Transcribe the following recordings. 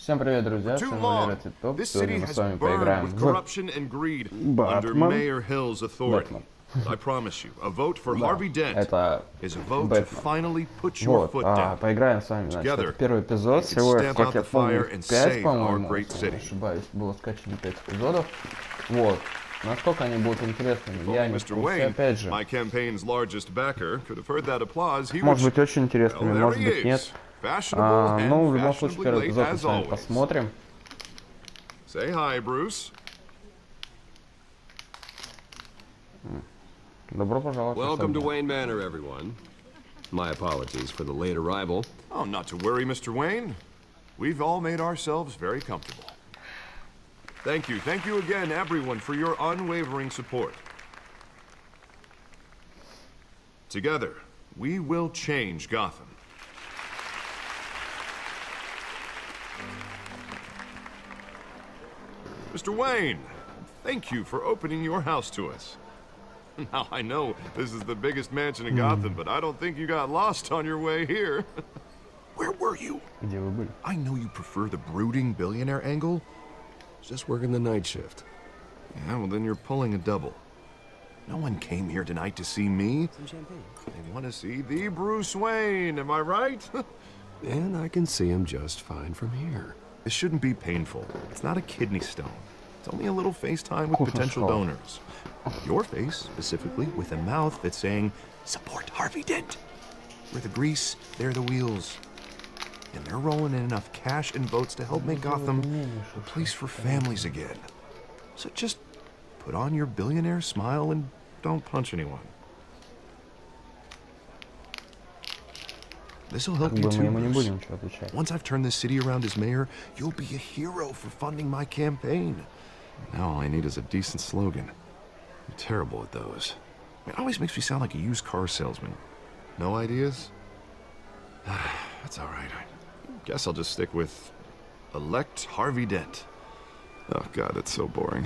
Всем привет, друзья, с вами Валера Титов. Сегодня мы с вами поиграем в Бэтмен. Это Бэтмен. Вот, поиграем с вами, значит, это первый эпизод. Всего, как я помню, 5, по-моему, если не ошибаюсь, было скачано 5 эпизодов. Вот. Насколько они будут интересными, я не в курсе, опять же. Может быть очень интересными, может быть нет. Ну, в любом случае, первый эпизод мы с вами посмотрим. Say hi, Bruce. Добро пожаловать. Welcome to Wayne Manor, everyone. My apologies for the late arrival. Oh, not to worry, Mr. Wayne. We've all made ourselves very comfortable. Thank you again, everyone, for your unwavering support. Together, we will change Gotham. Mr. Wayne, thank you for opening your house to us. Now, I know this is the biggest mansion in Gotham, but I don't think you got lost on your way here. Where were you? Где вы были? I know you prefer the brooding billionaire angle. Just working the night shift. Yeah, well, then you're pulling a double. No one came here tonight to see me. Some champagne. They want to see the Bruce Wayne, am I right? And I can see him just fine from here. This shouldn't be painful. It's not a kidney stone. It's only a little FaceTime with potential donors. Your face, specifically, with a mouth that's saying, support Harvey Dent. We're the grease, they're the wheels. And they're rolling in enough cash and votes to help make Gotham a place for families again. So just put on your billionaire smile and don't punch anyone. This'll help you too, Bruce. Once I've turned this city around as mayor, you'll be a hero for funding my campaign. Now all I need is a decent slogan. I'm terrible at those. It always makes me sound like a used car salesman. No ideas? That's all right. I guess I'll just stick with elect Harvey Dent. Oh God, that's so boring.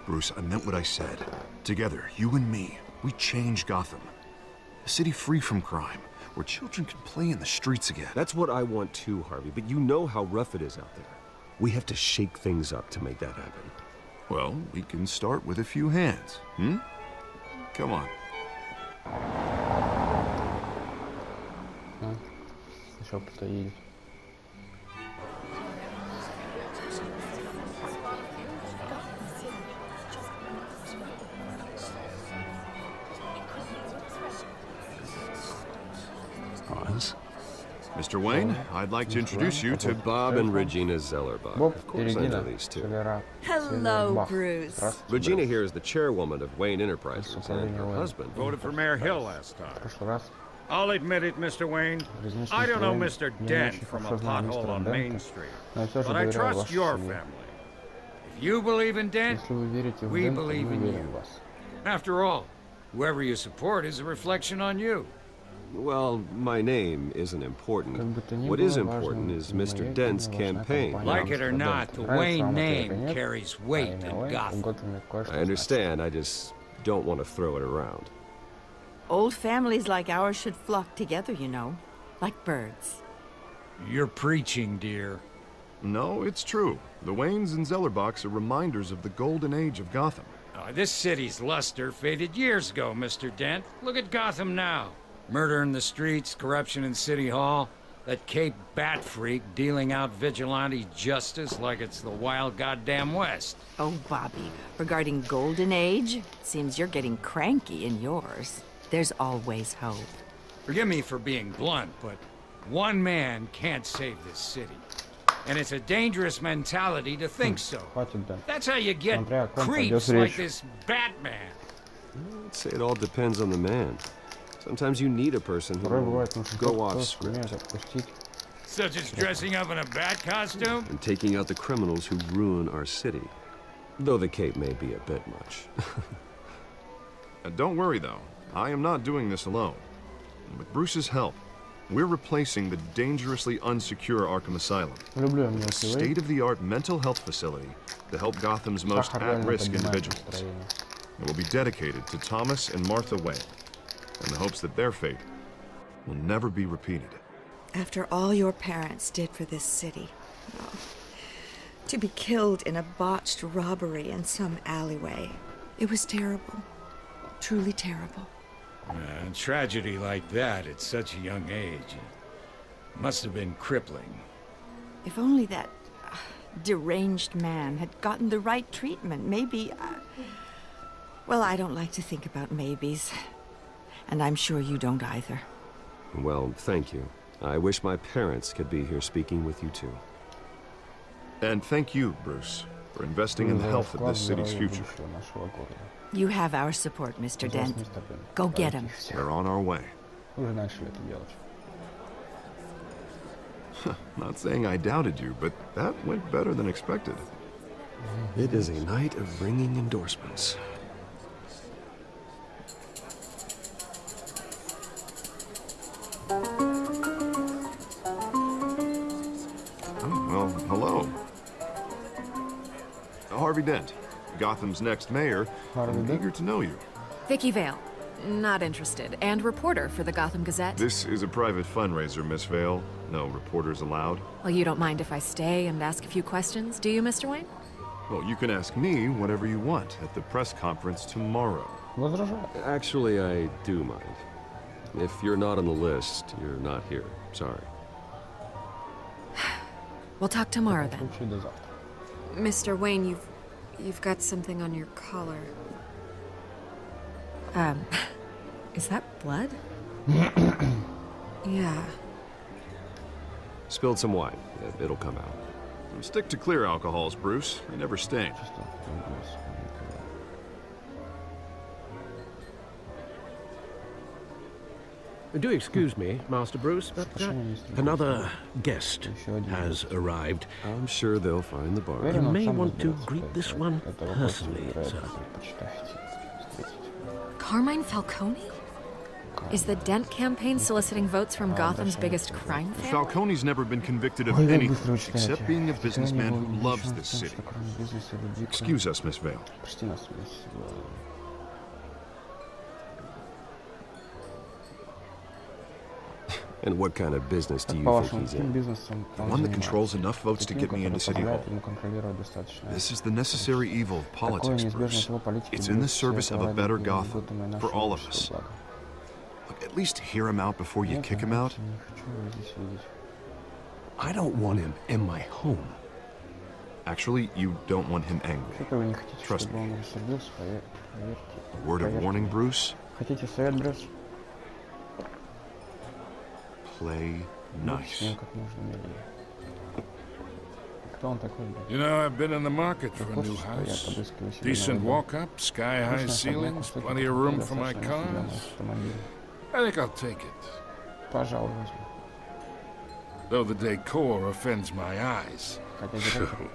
Bruce, I meant what I said. Together, you and me, we change Gotham. A city free from crime, where children can play in the streets again. That's what I want too, Harvey, but you know how rough it is out there. We have to shake things up to make that happen. Well, we can start with a few hands, hmm? Come on. Еще кто едет. Mr. Wayne, I'd like to introduce you to Bob and Regina Zellerbach. Of course I know these two. Hello, Bruce. Regina here is the chairwoman of Wayne Enterprises, and her husband voted for Mayor Hill last time. Прошлый раз. I'll admit it, Mr. Wayne. I don't know Mr. Dent from a pothole on Main Street, but I trust your family. If you believe in Dent, we believe in you. After all, whoever you support is a reflection on you. Well, my name isn't important. What is important is Mr. Dent's campaign. Like it or not, the Wayne name carries weight in Gotham. I understand, I just don't want to throw it around. Old families like ours should flock together, you know, like birds. You're preaching, dear. No, it's true. The Waynes and Zellerbachs are reminders of the golden age of Gotham. This city's luster faded years ago, Mr. Dent. Look at Gotham now. Murder in the streets, corruption in City Hall, that Cape Bat freak dealing out vigilante justice like it's the wild goddamn West. Oh, Bobby, regarding Golden Age, it seems you're getting cranky in yours. There's always hope. Forgive me for being blunt, but one man can't save this city. And it's a dangerous mentality to think so. That's how you get creeps like this Batman. I'd say it all depends on the man. Sometimes you need a person who will go off script. Such as dressing up in a bat costume? And taking out the criminals who ruin our city. Though the cape may be a bit much. Don't worry, though. I am not doing this alone. With Bruce's help, we're replacing the dangerously unsecure Arkham Asylum. A state-of-the-art mental health facility to help Gotham's most at-risk individuals. It will be dedicated to Thomas and Martha Wayne, in the hopes that their fate will never be repeated. After all your parents did for this city, To be killed in a botched robbery in some alleyway. It was terrible. Truly terrible. A tragedy like that at such a young age must have been crippling. If only that deranged man had gotten the right treatment, maybe... well, I don't like to think about maybes. And I'm sure you don't either. Well, thank you. I wish my parents could be here speaking with you too. And thank you, Bruce, for investing in the health of this city's future. You have our support, Mr. Dent. Go get him. We're on our way. Not saying I doubted you, but that went better than expected. It is a night of ringing endorsements. Oh, well, hello. Harvey Dent, Gotham's next mayor. I'm eager to know you. Vicky Vale. Not interested. And reporter for the Gotham Gazette. This is a private fundraiser, Miss Vale. No reporters allowed. Well, you don't mind if I stay and ask a few questions, do you, Mr. Wayne? Well, you can ask me whatever you want at the press conference tomorrow. Actually, I do mind. If you're not on the list, you're not here. Sorry. We'll talk tomorrow then. Mr. Wayne, you've got something on your collar. Is that blood? Yeah. Spilled some wine. It'll come out. Stick to clear alcohols, Bruce. They never stain. Do excuse me, Master Bruce, but another guest has arrived. I'm sure they'll find the bar. You may want to greet this one personally, sir. Carmine Falcone? Is the Dent campaign soliciting votes from Gotham's biggest crime family? Falcone's never been convicted of anything except being a businessman who loves this city. Excuse us, Miss Vale. And what kind of business do you think he's in? The one that controls enough votes to get me into City Hall. This is the necessary evil of politics, Bruce. It's in the service of a better Gotham, for all of us. Look, at least hear him out before you kick him out. I don't want him in my home. Actually, you don't want him angry. Trust me. A word of warning, Bruce. Play nice. You know, I've been in the market for a new house. Decent walk-up, sky-high ceilings, plenty of room for my cars. I think I'll take it. Though the decor offends my eyes. Oh,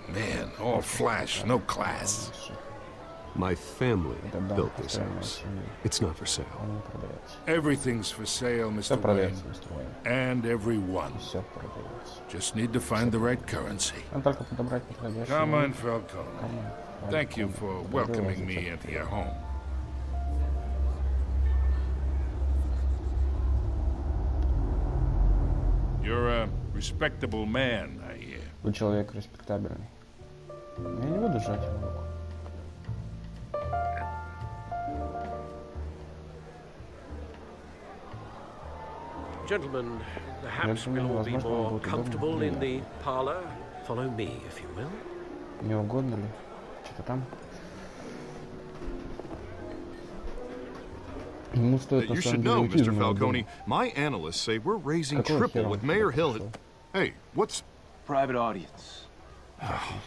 man, all flash, no class. My family built this house. It's not for sale. Everything's for sale, Mr. Wayne. And everyone. Just need to find the right currency. Carmine Falcone, thank you for welcoming me into your home. You're a respectable man, I hear. Вы человек респектабельный. Я не буду жать ему руку. Gentlemen, perhaps we'll all be more comfortable in the parlor. Follow me, if you will. Не угодно ли? Что-то там? You should know, Mr. Falcone, my analysts say we're raising triple with Mayor Hill. Hey, what's... Private audience. Oh,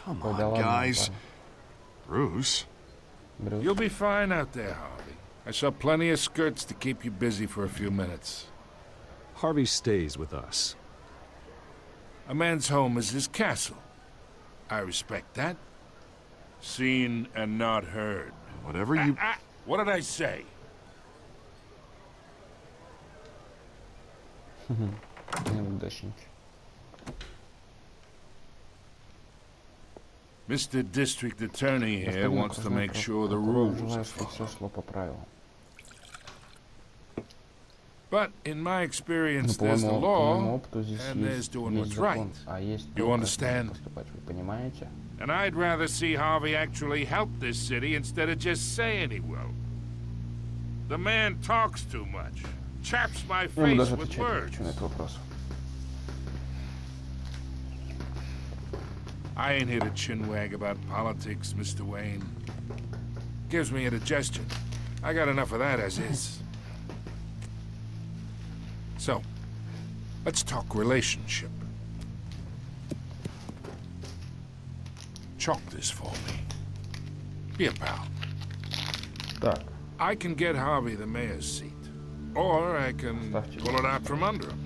come on, guys. Bruce? You'll be fine out there, Harvey. I saw plenty of skirts to keep you busy for a few minutes. Harvey stays with us. A man's home is his castle. I respect that. Seen and not heard. Whatever you... What did I say? Mr. District Attorney here wants to make sure the rules are followed. But in my experience, there's the law, and there's doing what's right. You understand? And I'd rather see Harvey actually help this city instead of just saying he will. The man talks too much, chaps my face with words. I ain't here to chinwag about politics, Mr. Wayne. Gives me indigestion. I got enough of that as is. So, let's talk relationship. Chalk this for me. Be a pal. I can get Harvey the mayor's seat, or I can pull it out from under him.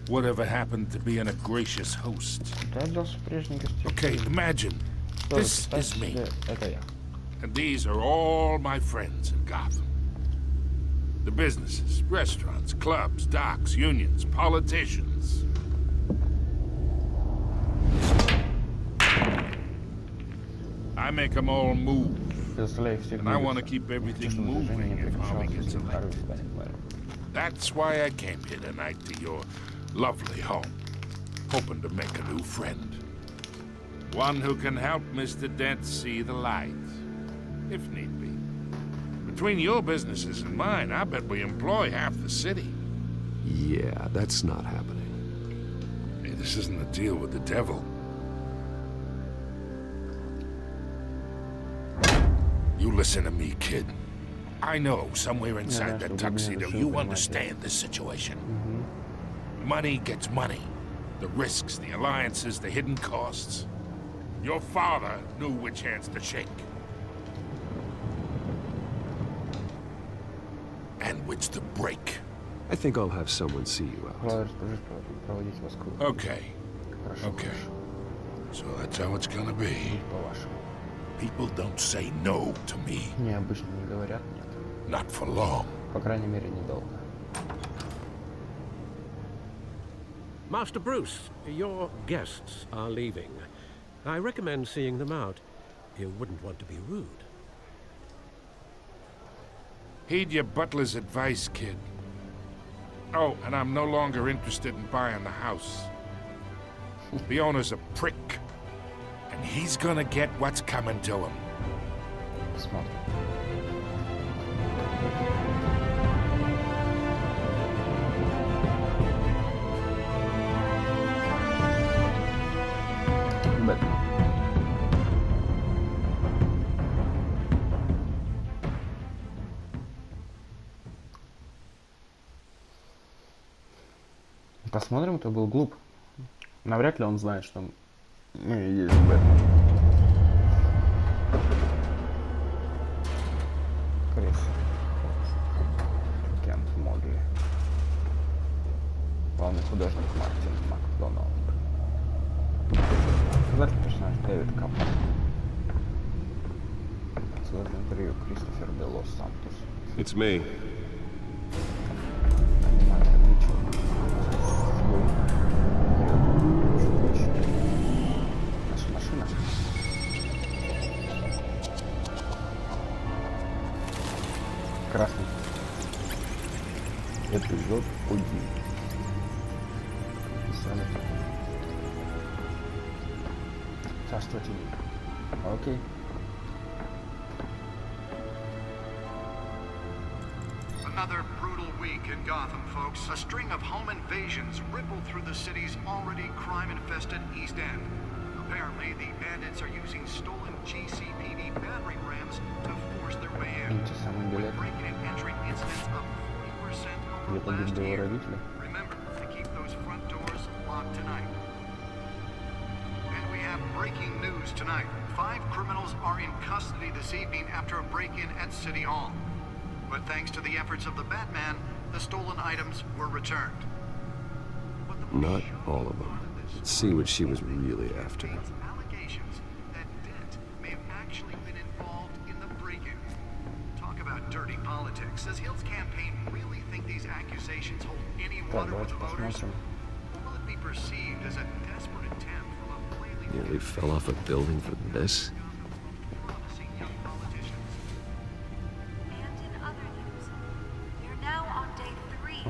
Whatever happened to being a gracious host? Okay, imagine this is me, and these are all my friends in Gotham. The businesses, restaurants, clubs, docks, unions, politicians. I make them all move, and I want to keep everything moving if Harvey gets elected. That's why I came here tonight to your lovely home, hoping to make a new friend. One who can help Mr. Dent see the light, if need be. Between your businesses and mine, I bet we employ half the city. Yeah, that's not happening. Hey, this isn't a deal with the devil. You listen to me, kid. I know somewhere inside that tuxedo you understand this situation. Money gets money. The risks, the alliances, the hidden costs. Your father knew which hands to shake. And which to break. I think I'll have someone see you out. Okay. Okay. So that's how it's gonna be. People don't say no to me. Not for long. Master Bruce, your guests are leaving. I recommend seeing them out. You wouldn't want to be rude. Heed your butler's advice, kid. Oh, and I'm no longer interested in buying the house. The owner's a prick. And he's gonna get what's coming to him. Посмотрим, кто был глуп. Навряд ли он знает, что мы есть Бэтмен. Крис. Кент Модли. Главный художник Мартин Макдоналд. Создатель персонажа Дэвид Капа. Создатель интервью Кристофер де Лос Сантос. It's me. Красный. Эпизод 1. Писали. Царство тени. Окей. Another brutal week in Gotham, folks. A string of home invasions rippled through the city's already crime-infested East End. Apparently, the bandits are using stolen GCPD battering rams to force their way in. With breaking and entering incidents up 40% over last year. Remember to keep those front doors locked tonight. And we have breaking news tonight. 5 criminals are in custody this evening after a break-in at City Hall. But thanks to the efforts of the Batman, the stolen items were returned. Not all of them. Let's see what she was really after. Allegations that Dent may have actually been involved in the break-in. Talk about dirty politics. Does Hill's campaign really think these accusations hold any water with the voters? Or will it be perceived as a desperate attempt from a plainly... Nearly fell off a building for this?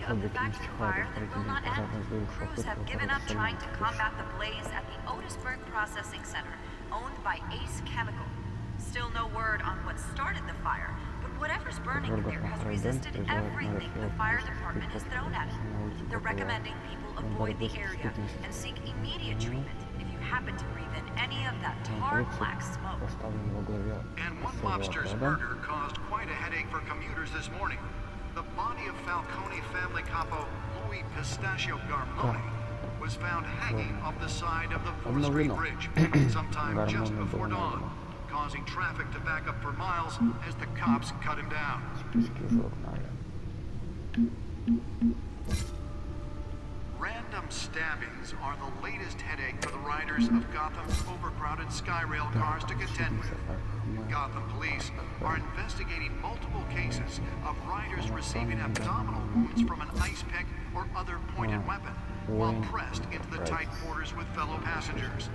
of the factory fire that will not end. Crews have given up trying to combat the blaze at the Otisburg Processing Center, owned by Ace Chemical. Still no word on what started the fire, but whatever's burning in there has resisted everything the fire department has thrown at it. They're recommending people avoid the area and seek immediate treatment if you happen to breathe in any of that tar black smoke. And one mobster's murder caused quite a headache for commuters this morning. The body of Falcone family capo Louis Pistachio Garmoni was found hanging off the side of the 4th Street Bridge sometime just before dawn, causing traffic to back up for miles as the cops cut him down. Random stabbings are the latest headache for the riders of Gotham's overcrowded Skyrail cars to contend with. Gotham police are investigating multiple cases of riders receiving abdominal wounds from an ice pick or other pointed weapon while pressed into the tight quarters with fellow passengers.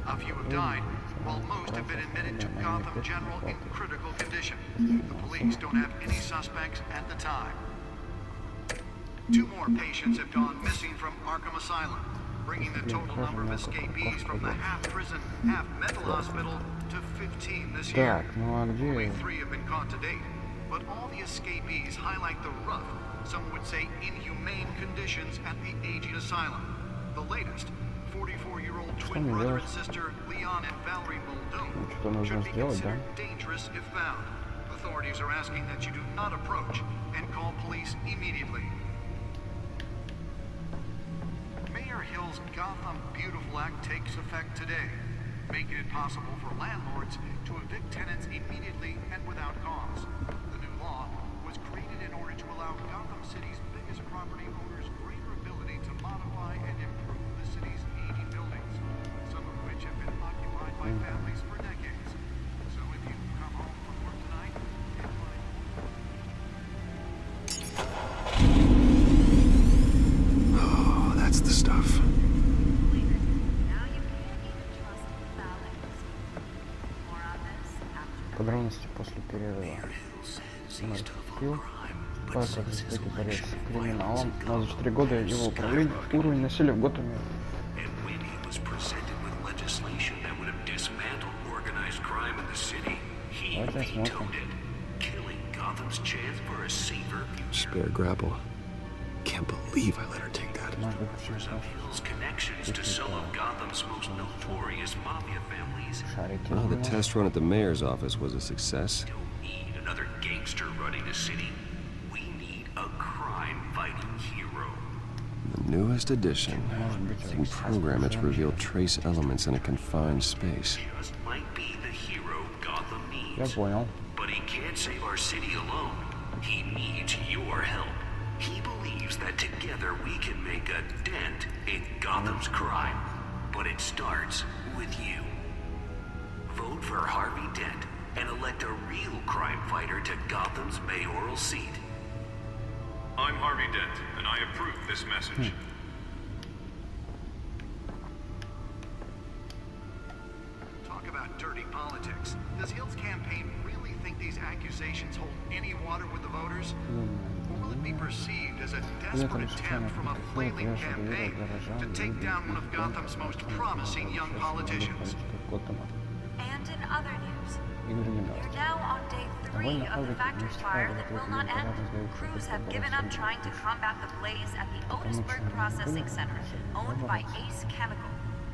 A few have died, while most have been admitted to Gotham General in critical condition. The police don't have any suspects at the time. 2 more patients have gone missing from Arkham Asylum, bringing the total number of escapees from the half-prison, half-mental hospital to 15 this year. Only 3 have been caught to date, but all the escapees highlight the rough, some would say inhumane conditions at the aging asylum. The latest, 44-year-old twin brother and sister Leon and Valerie Muldoon should be considered dangerous if found. Authorities are asking that you do not approach and call police immediately. Mayor Hill's Gotham Beautiful Act takes effect today, making it possible for landlords to evict tenants immediately and without cause. The new law was created in order to allow Gotham City's biggest property owners greater ability to modify and improve the city's aging buildings, some of which have been occupied by families for decades. So if you come home from work tonight and that's the stuff. Подробности после перерыва. Наступил спасибо за борец с криминалом. На 4 года его управления уровень насилия в Готэме. Давайте осмотрим. Spare grapple. Can't believe I let her take that. Connections to some of Gotham's most notorious mafia families. Well, the test run at the mayor's office was a success. Don't need another gangster running the city. We need a crime-fighting hero. The newest addition. We program it to reveal trace elements in a confined space. Just might be the hero Gotham needs. Я понял. But he can't save our city alone. He needs your help. He believes that together we can make a dent in Gotham's crime. But it starts with you. Vote for Harvey Dent and elect a real crime fighter to Gotham's mayoral seat. I'm Harvey Dent, and I approve this message. Talk about dirty politics. Does Hill's campaign really think these accusations hold any water with the voters? Or will it be perceived as a desperate attempt from a flailing campaign to take down one of Gotham's most promising young politicians? And in other news, you're now on day 3 of the factory fire that will not end. Crews have given up trying to combat the blaze at the Otisburg Processing Center, owned by Ace Chemical.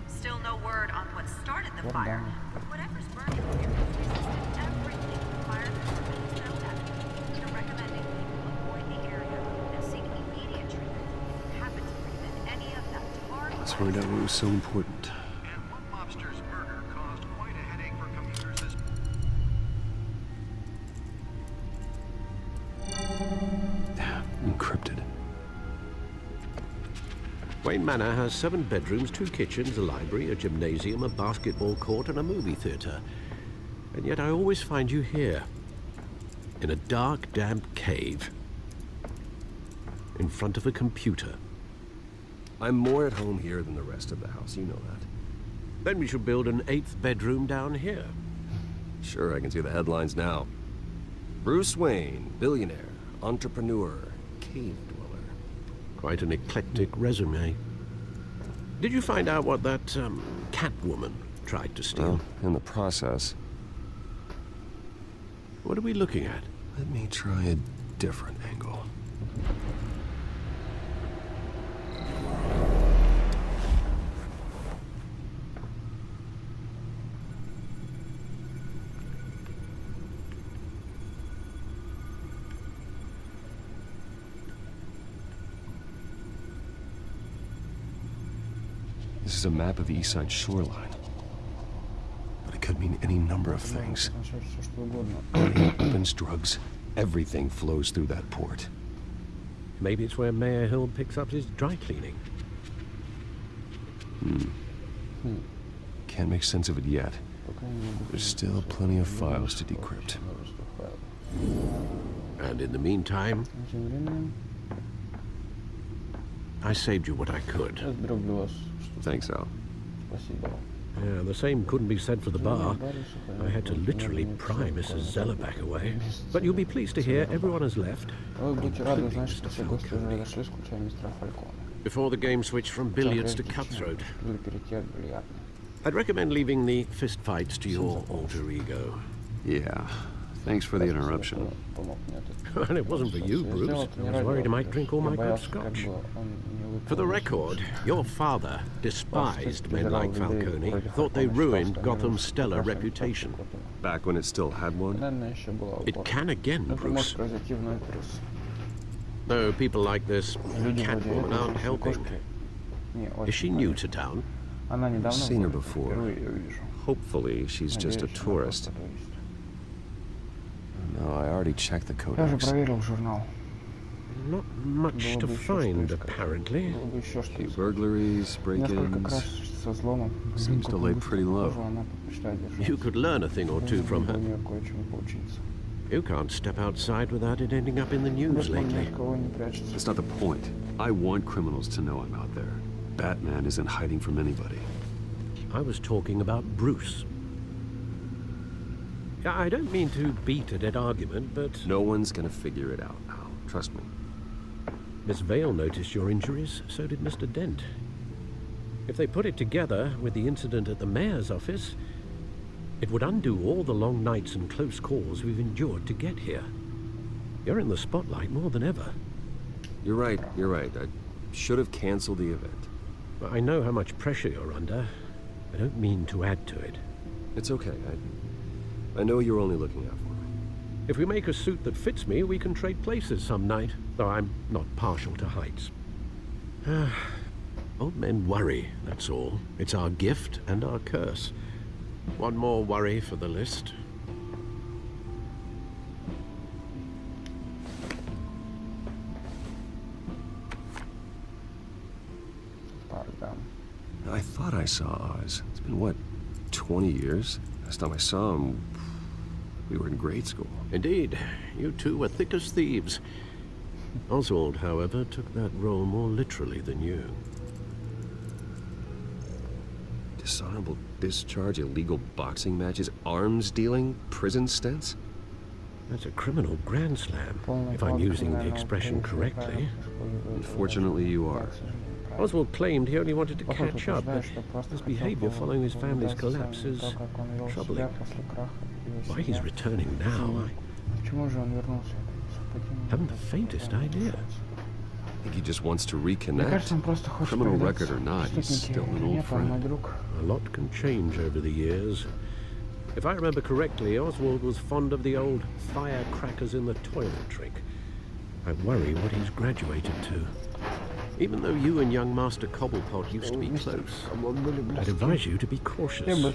Still no word on what started the fire, but whatever's burning here has resisted everything the fire department has thrown at it. They're recommending people avoid the area and seek immediate treatment if you happen to breathe in any of that tar. Let's find out what was so important. And one mobster's murder caused quite a headache for commuters this Encrypted. Wayne Manor has 7 bedrooms, 2 kitchens, a library, a gymnasium, a basketball court, and a movie theater. And yet I always find you here, in a dark, damp cave, in front of a computer. I'm more at home here than the rest of the house, you know that. Then we should build an 8th bedroom down here. Sure, I can see the headlines now. Bruce Wayne, billionaire, entrepreneur, cave dweller. Quite an eclectic resume. Did you find out what that cat woman tried to steal? Well, in the process. What are we looking at? Let me try a different angle. This is a map of the east side shoreline. But it could mean any number of things. Money, weapons, drugs, everything flows through that port. Maybe it's where Mayor Hill picks up his dry cleaning. Can't make sense of it yet. There's still plenty of files to decrypt. And in the meantime, I saved you what I could. Thanks, Al. Yeah, the same couldn't be said for the bar. I had to literally pry Mrs. Zeller back away. But you'll be pleased to hear everyone has left. Before the game switched from billiards to cutthroat. I'd recommend leaving the fist fights to your alter ego. Yeah. Thanks for the interruption. And it wasn't for you, Bruce. I was worried I might drink all my good scotch. For the record, your father despised men like Falcone, thought they ruined Gotham's stellar reputation. Back when it still had one? It can again, Bruce. Though people like this Catwoman aren't helping. Is she new to town? I've seen her before. Hopefully, she's just a tourist. No, I already checked the codex. Not much to find, apparently. Few burglaries, break-ins. Seems to lay pretty low. You could learn a thing or two from her. You can't step outside without it ending up in the news lately. That's not the point. I want criminals to know I'm out there. Batman isn't hiding from anybody. I was talking about Bruce. I don't mean to beat a dead argument, but... No one's gonna figure it out, Al. Trust me. Miss Vale noticed your injuries, so did Mr. Dent. If they put it together with the incident at the mayor's office, it would undo all the long nights and close calls we've endured to get here. You're in the spotlight more than ever. You're right. I should have canceled the event. I know how much pressure you're under. I don't mean to add to it. It's okay. I know you're only looking out for me. If we make a suit that fits me, we can trade places some night, though I'm not partial to heights. Old men worry, that's all. It's our gift and our curse. One more worry for the list. I thought I saw Oz. It's been, what, 20 years? Last time I saw him, we were in grade school. Indeed. You two were thick as thieves. Oswald, however, took that role more literally than you. Dishonorable discharge, illegal boxing matches, arms dealing, prison stints? That's a criminal grand slam, if I'm using the expression correctly. Unfortunately, you are. Oswald claimed he only wanted to catch up, but his behavior following his family's collapse is troubling. Why he's returning now, I haven't the faintest idea. I think he just wants to reconnect. Criminal record or not, he's still an old friend. A lot can change over the years. If I remember correctly, Oswald was fond of the old firecrackers in the toilet trick. I worry what he's graduated to. Even though you and young Master Cobblepot used to be close, I'd advise you to be cautious.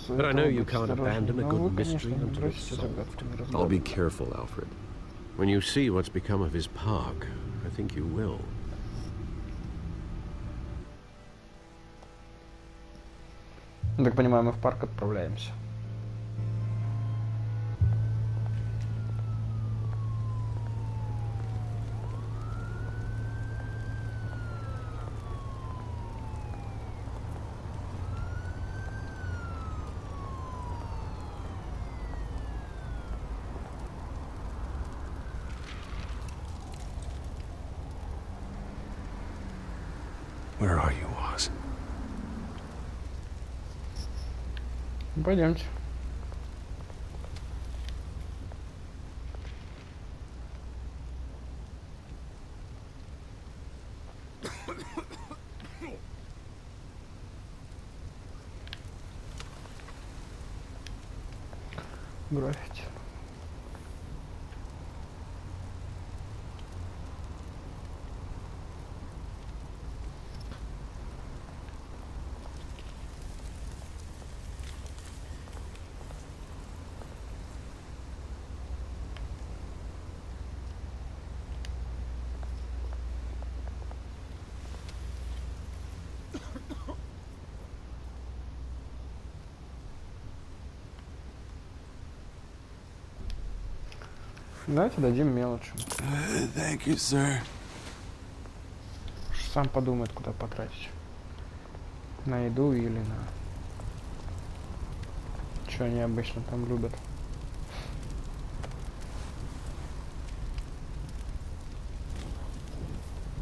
But I know you can't abandon a good mystery until it's solved. I'll be careful, Alfred. When you see what's become of his park, I think you will. Так понимаю, мы в парк отправляемся. cause. Пойдемте. Граффити. Давайте дадим мелочь. Thank you, sir. Сам подумает, куда потратить. На еду или на... Что они обычно там любят.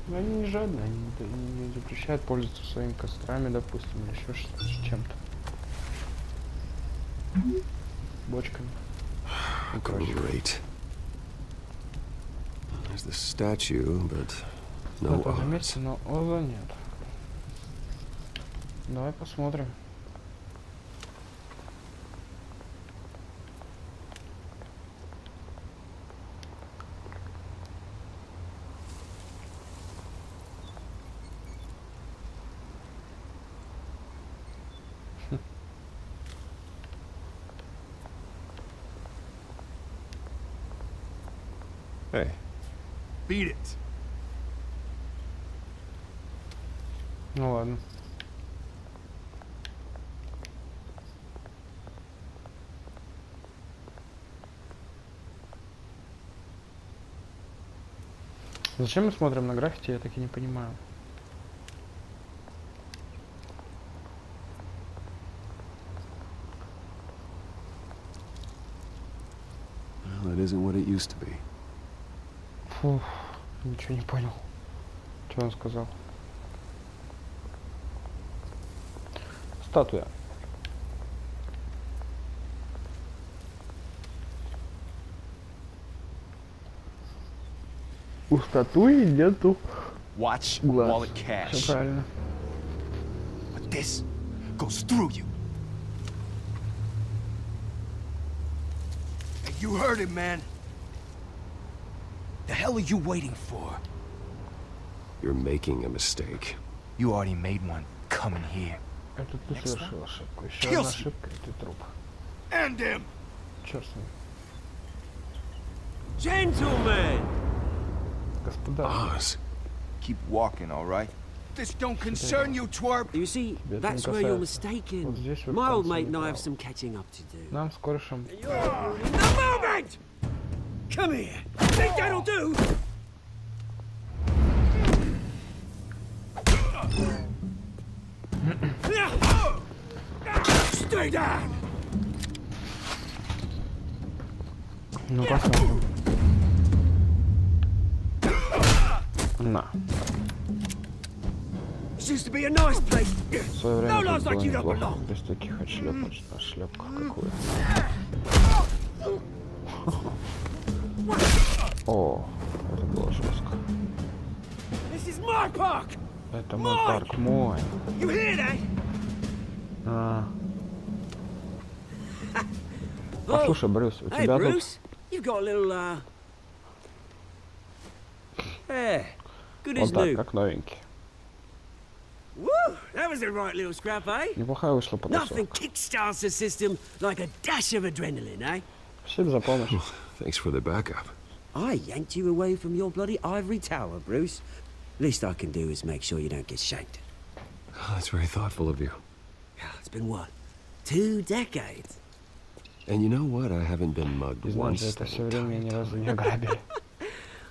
Но они не жадные, они не запрещают пользоваться своими кострами, допустим, или еще чем-то. Бочками. Great. There's the statue, but no Oz. Но Оза нет. Давай посмотрим. Hey. Beat it. Ну ладно. Зачем мы смотрим на граффити, я так и не понимаю. Well, it isn't what it used to be. Фух, ничего не понял. Что он сказал? Статуя. У статуи нету Watch глаз. wallet cash. Все правильно. But this goes through you. Hey, you heard him, man. The hell are you waiting for? You're making a mistake. You already made one coming here. Это ты совершил ошибку. Еще одна ошибка, и ты труп. End him. Черт с ним. Gentlemen! Господа. Oz. Keep walking, all right? This don't concern you, twerp. You see, that's where you're mistaken. My old mate and I have some catching up to do. Нам с корешем. The moment! Come here. Think that'll do? Stay down. Ну посмотрим. На. This used to be a nice place. В свое время No тут lies было like you don't неплохо. belong. Без таких шлепках какую. О, это было жестко. This is my park. Это мой парк, мой. You hear that? Послушай, Брюс, у Hey, тебя тут... Bruce, you've got a little, Yeah, good as Вот так, new. как новенький. Woo, that was a right little scrap, eh? Неплохая вышла Nothing потасовка. kickstarts the system like a dash of adrenaline, eh? Спасибо за помощь. Thanks for the backup. I yanked you away from your bloody ivory tower, Bruce. Least I can do is make sure you don't get shanked. Oh, that's very thoughtful of you. It's been what? 2 decades? And you know what? I haven't been mugged И once. знаете, это все время меня ни разу не ограбили.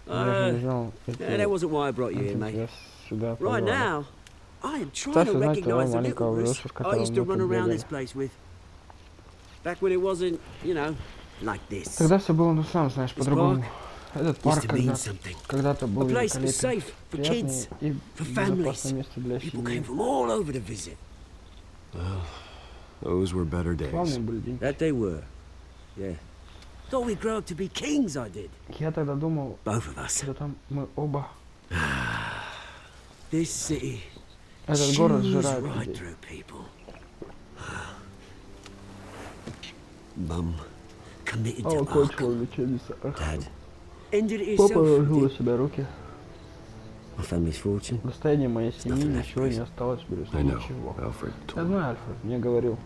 Я же не знал, That wasn't why I brought you here, mate. я сюда Right позвал. now, I am trying Кстати, to знаете того recognize the маленького little Bruce Брюса, с I которым used to мы run тут around this бегали? place with. Back when it wasn't, you know, like this. Тогда все было, ну сам знаешь, по-другому. Этот парк когда-то был великолепен, приятный и безопасное место для семьи. Those were better days. Славные были деньги. That they were. Yeah. Thought we'd grow up to be kings, I did. Я тогда думал, Both of us. что там мы оба. This city Этот город сжирает right людей. through people. Mum committed А to окончил Arkham. лечебницу. Dad ended it Папа himself. положил на себя руки. My family's fortune. В состоянии моей семьи ничего не осталось, Брюс. I know. Ничего. Alfred Я told me. знаю, Альфред мне говорил.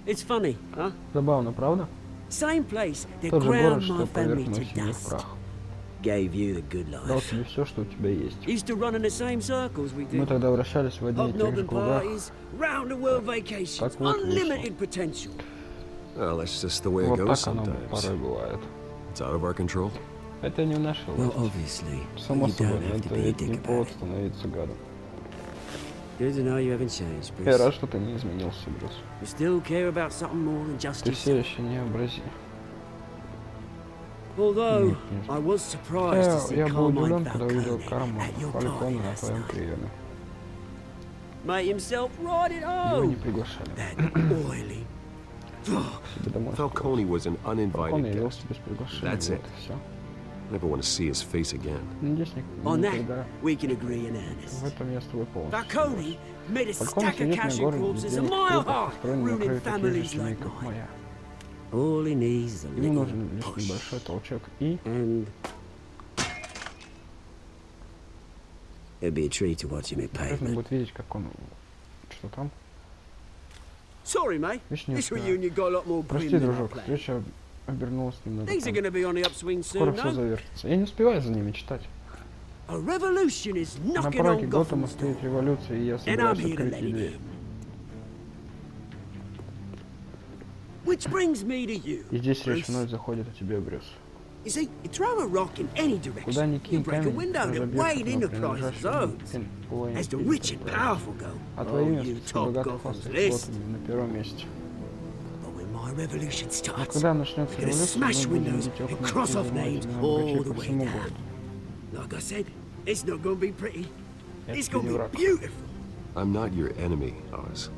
It's funny, huh? Забавно, правда? Same place that Тот же город, ground что my поверг family мою to семью в dust. прах. Gave you the good Дал life. тебе все, что у тебя есть. Used to run in the same circles we Мы did. тогда вращались в одних и тех же Hobnobbing кругах. parties, round the world vacations, Так вот вышло. unlimited potential. Well, that's just the way it Вот goes так оно sometimes. порой бывает. It's out of our control. Это не в нашей Well, власти. obviously, Само you собой, don't но have to это be a ведь не dick повод about it. становиться гадом. Good to know you haven't changed, Я Bruce. рад, что ты не изменился, Брюс. You still care about something more than just Ты все yourself. еще не образи. Although, Нет, нет. I was surprised to see Я был Carmine удивлен, когда увидел Falcone Карма at your Фалькона party на last твоем night. приеме. Made himself right at Его не home. приглашали. That oily. К себе домой. Falcone was an Фалькон uninvited явился guest. без приглашения. That's Вот it. и все. Never want to see his face again. Надеюсь, On никогда that, we can agree in earnest. в этом я с тобой полностью Falcone made a Фалькон stack of сидит на cashing городе, corpses где a денег mile клубах, high, построенный на ruining краю таких же families семей, like как mine. моя. All he needs is a Ему little нужен лишь push. небольшой толчок и... And it'd be a treat to watch him in Приятно pavement. будет видеть, как он... Что там? Sorry, mate. Видишь, не This успеваю. reunion got a lot more Прости, grim than I дружок, planned. встреча обернулась немного Things are там. going to be on the upswing Скоро soon, все no? завертится. Я не успеваю за ними читать. A revolution is На knocking пороге on Готэма Gotham's стоит door. революция, и я And I'm собираюсь here to открыть let ей it дверь. in. Which brings me to you, И здесь речь Bruce. вновь заходит о тебе, Брюс. You see, you throw a rock in any Куда ни direction, you кинь break a камень, window that разобьешь way окно, enterprises принадлежащее owns. Пин- As the Пин- rich and Пин- powerful go, А твое oh, you место top богатых Gotham's остается list. вот на первом месте. But when my revolution А starts, когда начнется we're gonna революция, smash мы будем windows видеть and окна cross и off names заморозить all врачей the по way всему down. городу. Like I said, it's not gonna be pretty. Это It's gonna не be враг. beautiful. I'm not your enemy, Oz.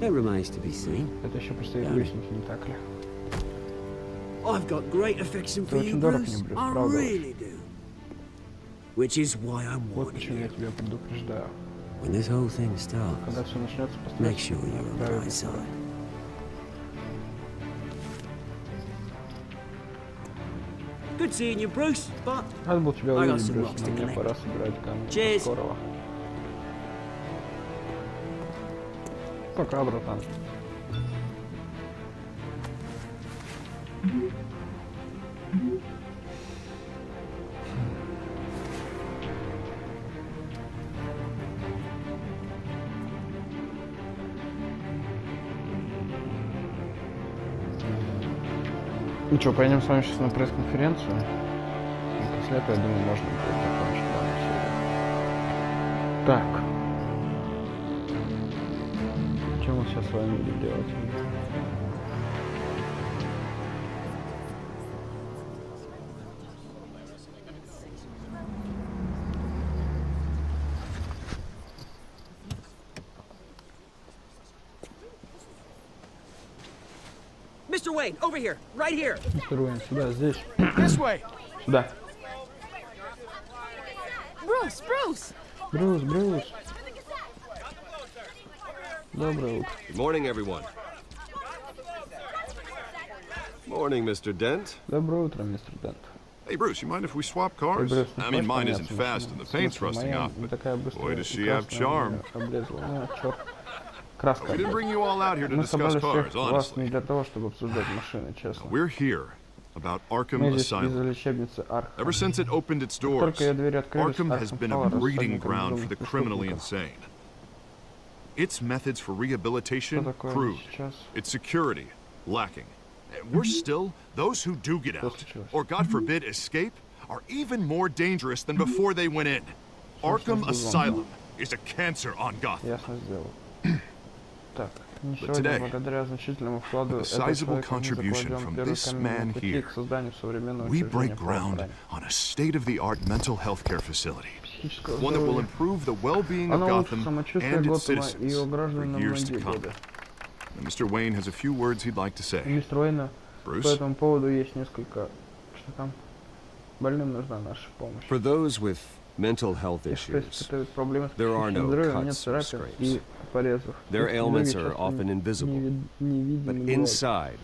That remains to be seen. Это еще предстоит выяснить, не так ли? I've got great affection for Ты you, очень дорог Bruce. мне, Брюс, I правда. really do. Which is why I'm Вот warning почему я you. тебя предупреждаю. When this whole thing starts, Когда все начнется, make постарайся sure you're on the правильно. right side. Good seeing you, Bruce, but Рад был тебя I got увидеть, some Брюс, rocks но to мне collect. пора собирать камни. До Cheers. скорого. Пока, братан. Ну что, пойдем с вами сейчас на пресс-конференцию. И после этого, я думаю, можно будет закончить данную серию. Так. Что мы сейчас с вами будем делать? Mr. Wayne, over here, right here. Мистер Уэйн, сюда, здесь. This way. Сюда. Bruce, Bruce! Брюс, Брюс. Доброе утро. Good morning, everyone. Morning, Mr. Dent. Доброе утро, мистер Дент. Hey, Bruce, you mind if we swap Эй, cars? Брюс, I не mean, хочешь mine isn't поменяться fast and машиной? the paint's В смысле, rusting моя off, не but такая boy, быстрая does и she have красная, charm. облезла. Ну, черт. Краска. We didn't bring you all out here to Мы discuss собрали cars, всех вас honestly. не для того, чтобы обсуждать машины, честно. We're here about Arkham Мы здесь из Asylum. лечебницы Арkham. Ever since it opened its doors, Только ее двери открылись, Arkham has Арkhам been стала a breeding рассадником ground for the безумных criminally преступников. insane. Its methods for rehabilitation, Что такое crude. сейчас? Its security, lacking. Worse still, those who do get out, or God forbid escape, are even more dangerous than before they went in. Arkham Asylum is a cancer on Gotham. Ясно сделал. Так, But today, with a sizable contribution from this man here, we break ground on a state-of-the-art mental health care facility. One that will improve the well-being of Gotham and its citizens for years to come. And Mr. Wayne has a few words he'd like to say. Bruce? For those with mental health issues, there are no cuts or scrapes. Their ailments are often invisible, but inside,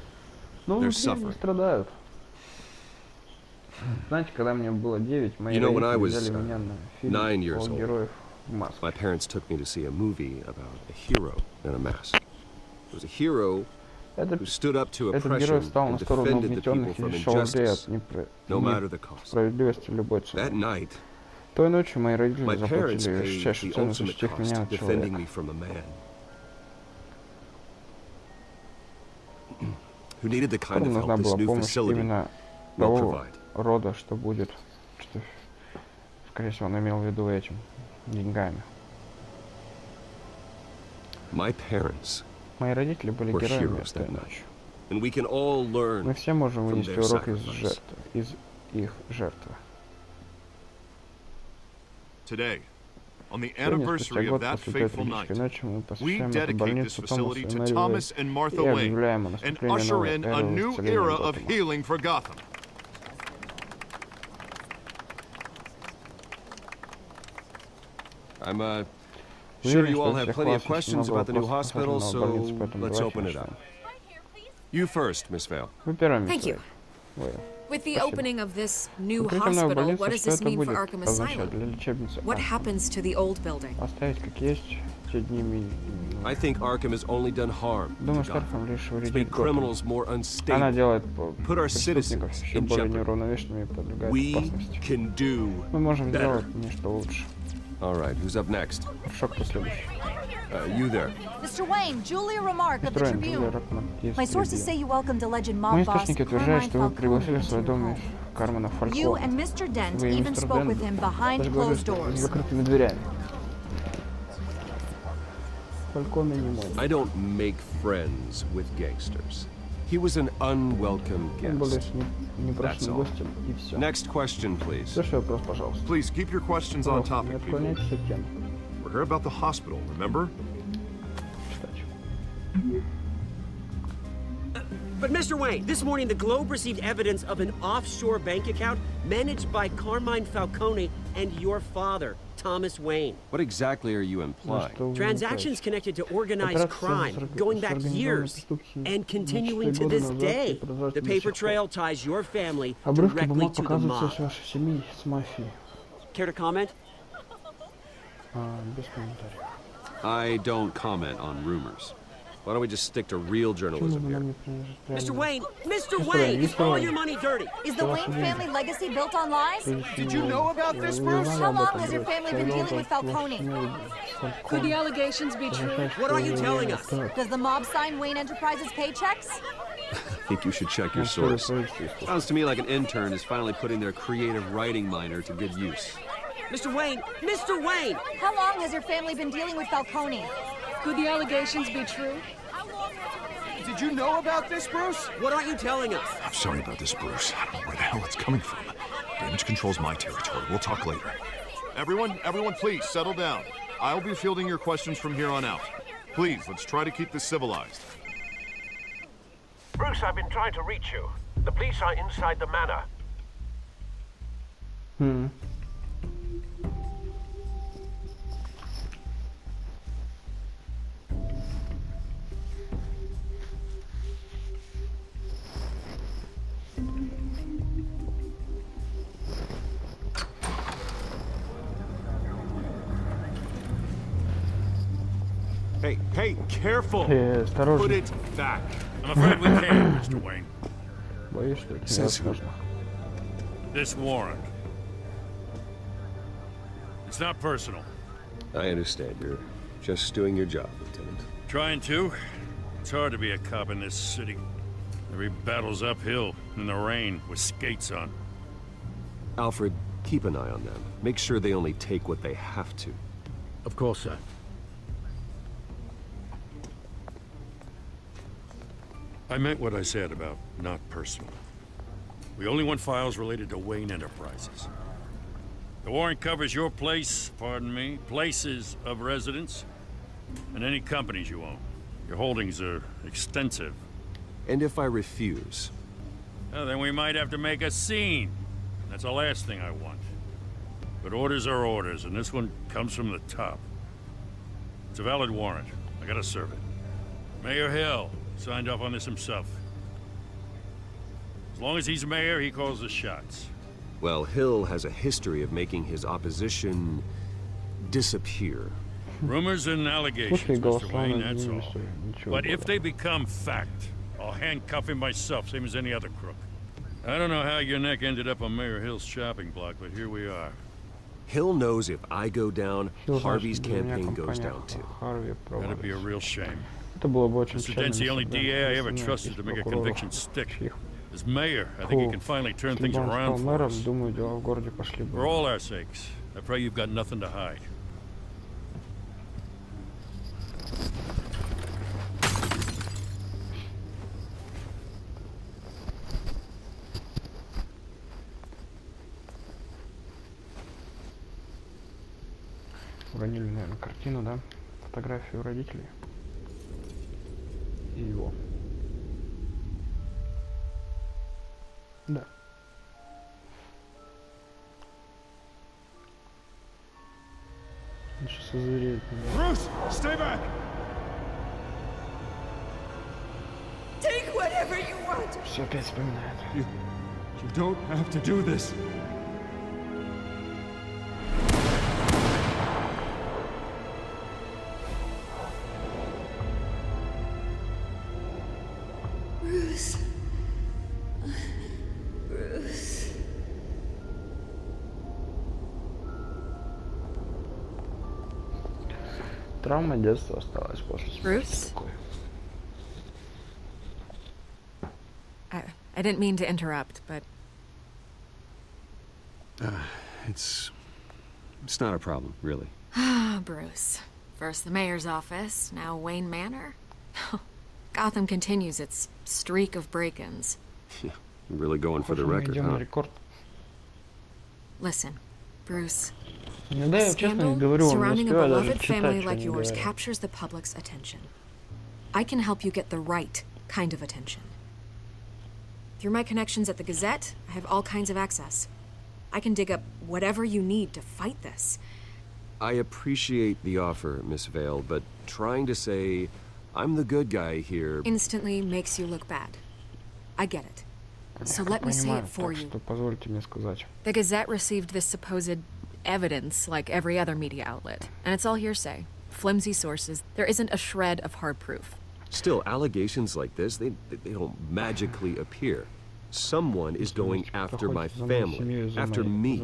they're suffering. You know, when I was 9 years old, my parents took me to see a movie about a hero in a mask. It was a hero who stood up to oppression and defended the people from injustice, no matter the cost. That night, my parents paid the ultimate cost, defending me from a man who needed the kind of help this new facility will provide. Рода, что будет, что, скорее всего, он имел в виду этим, деньгами. My parents Мои родители были героями этой ночи. Мы все можем вынести урок из их жертвы. Today, on the anniversary of that fateful night, we dedicate this facility to Thomas and Martha Wayne and usher in a new era of healing for Gotham. I'm sure you all have plenty of questions about the new hospital, so let's open it up. You first, Miss Vale. Thank you. With the opening of this new hospital, what does this mean for Arkham Asylum? What happens to the old building? I think Arkham has only done harm to Gotham. It's made criminals more unstable, put our citizens in jeopardy. We can do better. All right, who's up next? You there. Mr. Wayne, Julia Remark of the Tribune. My sources say you welcomed alleged mob boss Carmine Falcone. You and Mr. Dent even spoke with him behind closed doors. I don't make friends with gangsters. He was an unwelcome guest. That's all. Next question, please. Please keep your questions on topic, people. We're here about the hospital, remember? But Mr. Wayne, this morning the Globe received evidence of an offshore bank account managed by Carmine Falcone and your father, Thomas Wayne. What exactly are you implying? Transactions connected to organized crime, going back years and continuing to this day. The paper trail ties your family directly to the mob. Care to comment? I don't comment on rumors. Why don't we just stick to real journalism here? Mr. Wayne! Mr. Wayne! Is all your money dirty? Is the Wayne family legacy built on lies? Did you know about this, Bruce? How long has your family been dealing with Falcone? Could the allegations be true? What are you telling us? Does the mob sign Wayne Enterprises paychecks? I think you should check your source. Sounds to me like an intern is finally putting their creative writing minor to good use. Mr. Wayne! Mr. Wayne! How long has your family been dealing with Falcone? Could the allegations be true? Did you know about this, Bruce? What aren't you telling us? I'm sorry about this, Bruce. I don't know where the hell it's coming from. Damage control's my territory. We'll talk later. Everyone, please, settle down. I'll be fielding your questions from here on out. Please, let's try to keep this civilized. Bruce, I've been trying to reach you. The police are inside the manor. Hey, careful! Put it back. I'm afraid we can't, Mr. Wayne. Says who? This warrant. It's not personal. I understand. You're just doing your job, Lieutenant. Trying to. It's hard to be a cop in this city. Every battle's uphill, in the rain, with skates on. Alfred, keep an eye on them. Make sure they only take what they have to. Of course, sir. I meant what I said about not personal. We only want files related to Wayne Enterprises. The warrant covers your place, pardon me, places of residence, and any companies you own. Your holdings are extensive. And if I refuse? Well, then we might have to make a scene. That's the last thing I want. But orders are orders, and this one comes from the top. It's a valid warrant. I gotta serve it. Mayor Hill signed off on this himself. As long as he's mayor, he calls the shots. Well, Hill has a history of making his opposition disappear. Rumors and allegations, Mr. Wayne, that's all. But if they become fact, I'll handcuff him myself, same as any other crook. I don't know how your neck ended up on Mayor Hill's chopping block, but here we are. Hill knows if I go down, Harvey's campaign goes down too. That'd be a real shame. Mr. Dent's the only DA I ever trusted to make a conviction stick. As mayor, I think he can finally turn things around for us. For all our sakes, I pray you've got nothing to hide. Уронили, наверное, картину, да? Фотографию родителей. И его. Да. Он сейчас озвереет. Bruce, stay back! Take whatever you want. Все опять вспоминает. You don't have to do this. Bruce. Bruce. Травма детства осталась после Bruce? I didn't mean to interrupt, but... It's not a problem, really. Ah, Bruce. First the mayor's office, now Wayne Manor. Gotham continues its streak of break-ins. Yeah, really going for the record, huh? Listen, Bruce. Да, a scandal surrounding a beloved family like yours captures the public's attention. I can help you get the right kind of attention. Through my connections at the Gazette, I have all kinds of access. I can dig up whatever you need to fight this. I appreciate the offer, Miss Vale, but trying to say I'm the good guy here instantly makes you look bad. I get it. So let me say it for you. The Gazette received this supposed evidence like every other media outlet, and it's all hearsay. Flimsy sources. There isn't a shred of hard proof. Still, allegations like this, they don't magically appear. Someone is going after my family, after me.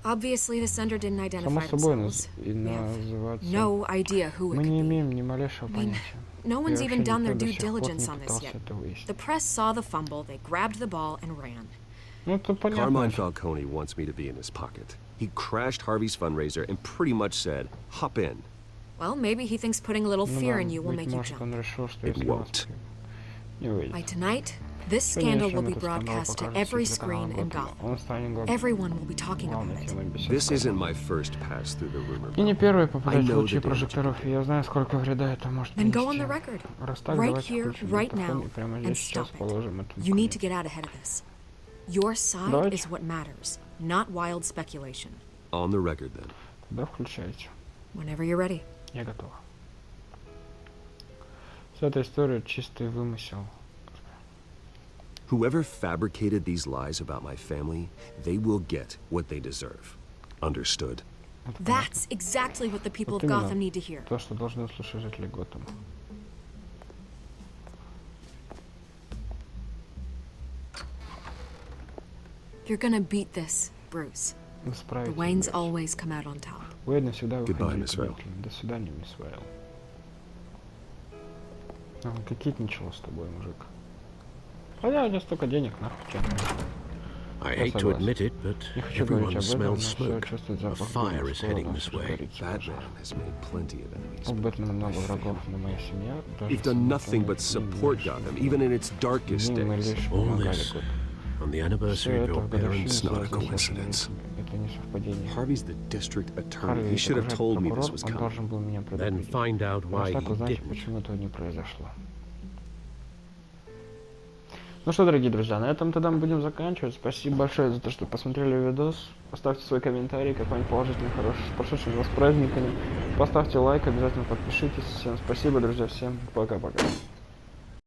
Obviously, the sender didn't identify themselves. We have no idea who it could be. No one's even done their due diligence on this yet. The press saw the fumble, they grabbed the ball and ran. Carmine Falcone wants me to be in his pocket. He crashed Harvey's fundraiser and pretty much said, hop in. Well, maybe he thinks putting a little fear in you will make you jump. It won't. By tonight, this scandal will be broadcast to every screen in Gotham. Everyone will be talking about it. This isn't my first pass through the rumor mill. И не первый попадать в лучи прожекторов. Я знаю, сколько вреда это может принести. Then go on the record. Right here, right now, and stop it. You need to get out ahead of this. Your side is what matters, not wild speculation. On the record, then. Да, включайте. Whenever you're ready. Я готова. Вся эта история чистый вымысел. Whoever fabricated these lies about my family, they will get what they deserve. Understood? That's exactly what the people of Gotham need to hear. То, что должны услышать жители Готэма. You're gonna beat this, Bruce. The Waynes always come out on top. Уэйн всегда выходили победителем. До свидания, мисс Вейл. Какие-то ничего с тобой, мужик. Хотя у тебя столько денег, нахуй, че? I hate to admit it, but everyone smells smoke. A fire is heading this way. Batman has made plenty of enemies. We've done nothing but support Gotham, even in its darkest days. All this on the anniversary of your parents' It's not a coincidence. Harvey's the district attorney. He should have told me this was coming. Then find out why he didn't. Ну что, дорогие друзья, на этом тогда мы будем заканчивать. Спасибо большое за то, что посмотрели видос. Поставьте свой комментарий, какой-нибудь положительный, хороший, с прошедшими вас праздниками. Поставьте лайк, обязательно подпишитесь. Всем спасибо, друзья, всем пока-пока.